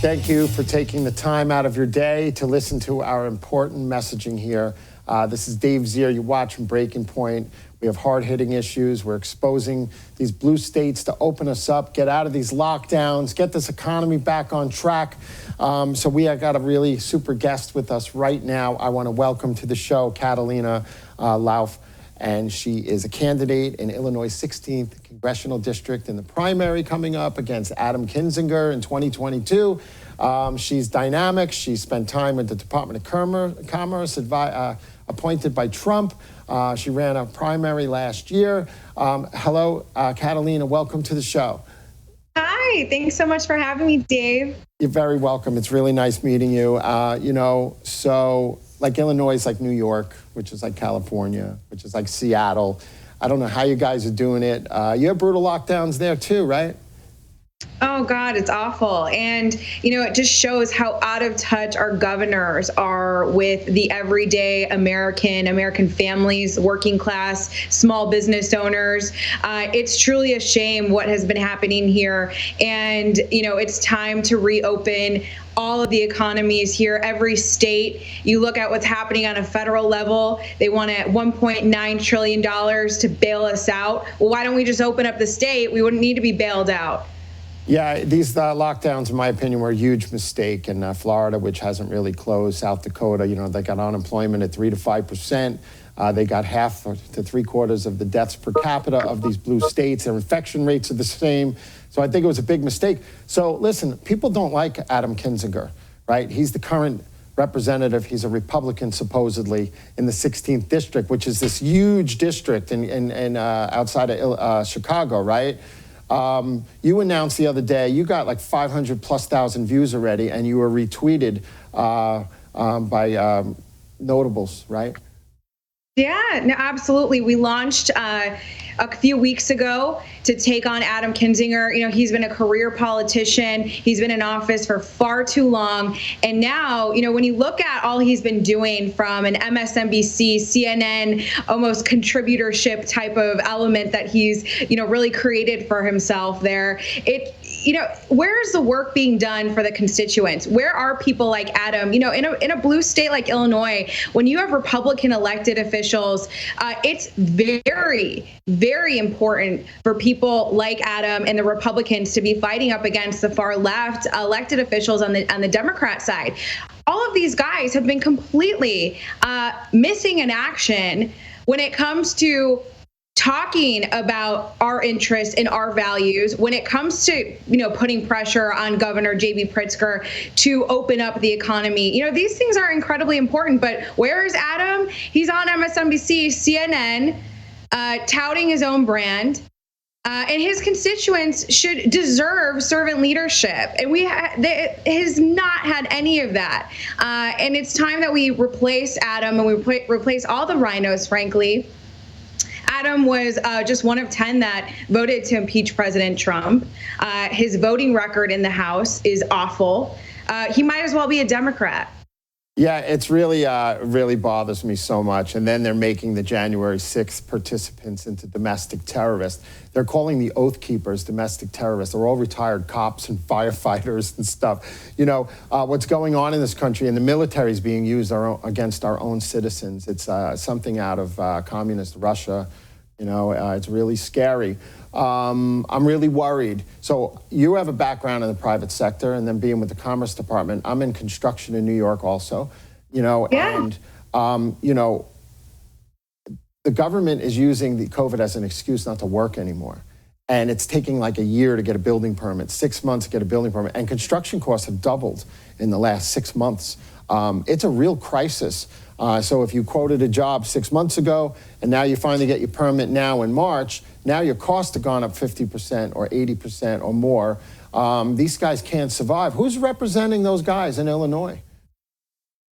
Thank you for taking the time out of your day to listen to our important messaging here. This is Dave Zere. You watch from Breaking Point. We have hard-hitting issues. We're exposing these blue states to open us up, get out of these lockdowns, get this economy back on track. So we have got a really super guest with us right now. I want to welcome to the show Catalina Lauf, and she is a candidate in Illinois' 16th Congressional District in the primary coming up against Adam Kinzinger in 2022. She's dynamic. She spent time with the Department of Commerce, appointed by Trump. She ran a primary last year. Hello, Catalina. Welcome to the show. Hi. Thanks so much for having me, Dave. You're very welcome. It's really nice meeting you. So like Illinois is like New York, which is like California, which is like Seattle. I don't know how you guys are doing it. You have brutal lockdowns there too, right? Oh, God, it's awful. And, it just shows how out of touch our governors are with the everyday American families, working class, small business owners. It's truly a shame what has been happening here. And, it's time to reopen all of the economies here. Every state, you look at what's happening on a federal level, they want $1.9 trillion to bail us out. Well, why don't we just open up the state? We wouldn't need to be bailed out. Yeah, these lockdowns, in my opinion, were a huge mistake. In Florida, which hasn't really closed, South Dakota, they got unemployment at 3 to 5%. They got half to three-quarters of the deaths per capita of these blue states. Their infection rates are the same. So I think it was a big mistake. So listen, people don't like Adam Kinzinger, right? He's the current representative. He's a Republican, supposedly, in the 16th district, which is this huge district in outside of Chicago, right? You announced the other day you got like 500,000+ views already, and you were retweeted by notables, right? Yeah, no, absolutely. We launched a few weeks ago to take on Adam Kinzinger. He's been a career politician. He's been in office for far too long. And now, when you look at all he's been doing from an MSNBC, CNN, almost contributorship type of element that he's, really created for himself there, where's the work being done for the constituents? Where are people like Adam? In a blue state like Illinois, when you have Republican elected officials, it's very, very important for people like Adam and the Republicans to be fighting up against the far left elected officials on the Democrat side. All of these guys have been completely missing in action when it comes to talking about our interests and our values, when it comes to, putting pressure on Governor J.B. Pritzker to open up the economy. These things are incredibly important, but where is Adam? He's on MSNBC, CNN, touting his own brand. And his constituents should deserve servant leadership. And has not had any of that. And it's time that we replace Adam and we replace all the rhinos, frankly. Adam was just one of 10 that voted to impeach President Trump. His voting record in the House is awful. He might as well be a Democrat. Yeah, it's really bothers me so much. And then they're making the January 6th participants into domestic terrorists. They're calling the Oath Keepers domestic terrorists. They're all retired cops and firefighters and stuff. What's going on in this country, and the military is being used against our own citizens. It's something out of communist Russia. It's really scary. I'm really worried. So you have a background in the private sector and then being with the Commerce Department. I'm in construction in New York also, Yeah. and, the government is using the COVID as an excuse not to work anymore. And it's taking like a year to get a building permit, 6 months to get a building permit. And construction costs have doubled in the last 6 months. It's a real crisis. So if you quoted a job 6 months ago and now you finally get your permit now in March, now your costs have gone up 50% or 80% or more. These guys can't survive. Who's representing those guys in Illinois?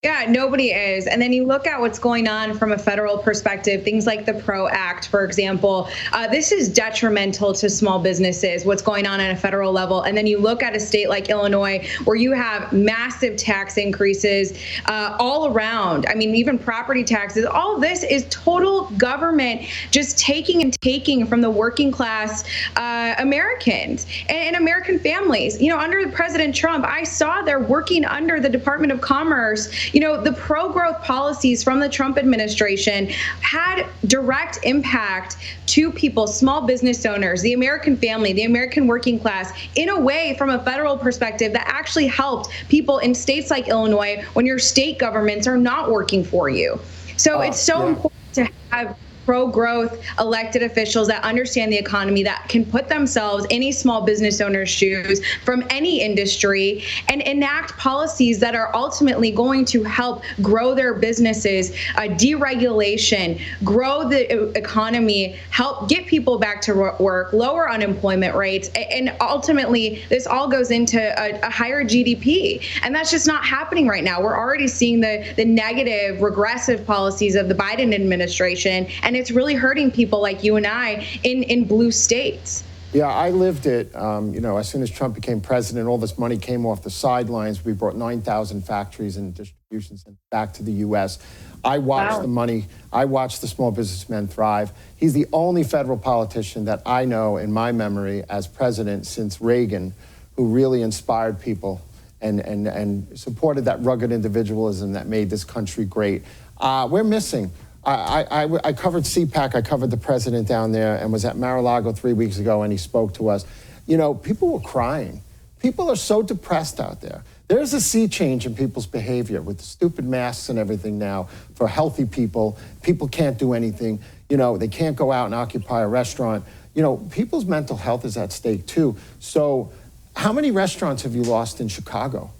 Yeah, nobody is. And then you look at what's going on from a federal perspective, things like the PRO Act, for example. This is detrimental to small businesses, what's going on at a federal level. And then you look at a state like Illinois, where you have massive tax increases all around. I mean, even property taxes. All of this is total government just taking and taking from the working class Americans and American families. You know, under President Trump, I saw they're working under the Department of Commerce. You know, the pro-growth policies from the Trump administration had direct impact to people, small business owners, the American family, the American working class, in a way from a federal perspective that actually helped people in states like Illinois when your state governments are not working for you. So it's so important to have pro-growth elected officials that understand the economy, that can put themselves in a small business owner's shoes from any industry and enact policies that are ultimately going to help grow their businesses, deregulation, grow the economy, help get people back to work, lower unemployment rates, and ultimately this all goes into a higher GDP. And that's just not happening right now. We're already seeing the negative, regressive policies of the Biden administration, and it's really hurting people like you and I in blue states. Yeah, I lived it. You know, as soon as Trump became president, all this money came off the sidelines. We brought 9,000 factories and distribution centers back to the U.S. I watched the money. I watched the small businessmen thrive. He's the only federal politician that I know in my memory as president since Reagan who really inspired people and supported that rugged individualism that made this country great. We're missing. I covered CPAC. I covered the president down there and was at Mar-a-Lago 3 weeks ago, and he spoke to us. You know, people were crying. People are so depressed out there. There's a sea change in people's behavior with the stupid masks and everything now for healthy people. People can't do anything. You know, they can't go out and occupy a restaurant. You know, people's mental health is at stake too. So how many restaurants have you lost in Chicago?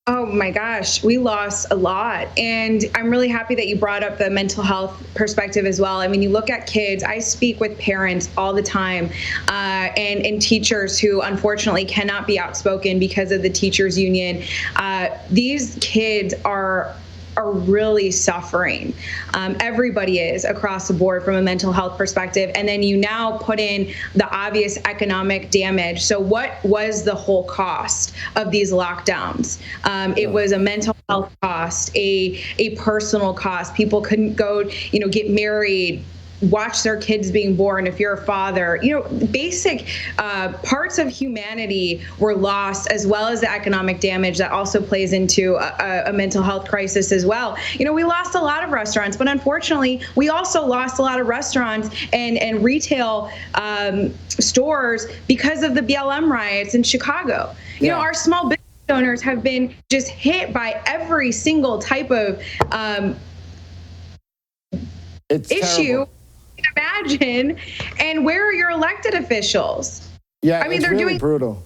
Oh my gosh, we lost a lot. And I'm really happy that you brought up the mental health perspective as well. I mean, you look at kids, I speak with parents all the time and teachers who unfortunately cannot be outspoken because of the teachers union. These kids are really suffering. Everybody is across the board from a mental health perspective. And then you now put in the obvious economic damage. So what was the whole cost of these lockdowns? It was a mental health cost, a personal cost. People couldn't go, you know, get married, watch their kids being born if you're a father. You know, basic parts of humanity were lost, as well as the economic damage that also plays into a mental health crisis as well. You know, we lost a lot of restaurants, but unfortunately, we also lost a lot of restaurants and retail stores because of the BLM riots in Chicago. You know, our small business owners have been just hit by every single type of issue. Terrible. Imagine. And where are your elected officials? Yeah, I mean, it's they're really doing brutal.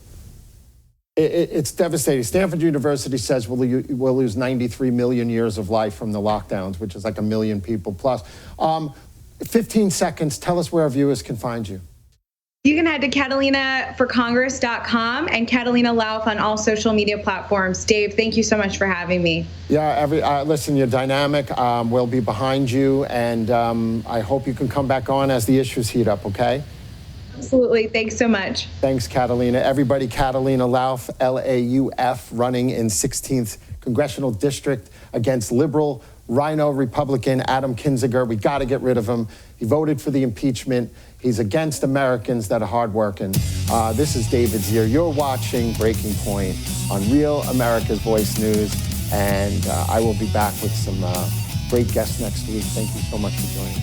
It's devastating. Stanford University says we'll lose 93 million years of life from the lockdowns, which is like 1 million people plus. 15 seconds. Tell us where our viewers can find you. You can head to CatalinaForCongress.com and Catalina Lauf on all social media platforms. Dave, thank you so much for having me. Yeah, listen, you're dynamic. We'll be behind you, and I hope you can come back on as the issues heat up, okay? Absolutely. Thanks so much. Thanks, Catalina. Everybody, Catalina Lauf, Lauf, running in 16th Congressional District against liberal Rhino Republican Adam Kinzinger. We got to get rid of him. He voted for the impeachment. He's against Americans that are hardworking. This is David Zere. You're watching Breaking Point on Real America's Voice News, and I will be back with some great guests next week. Thank you so much for joining.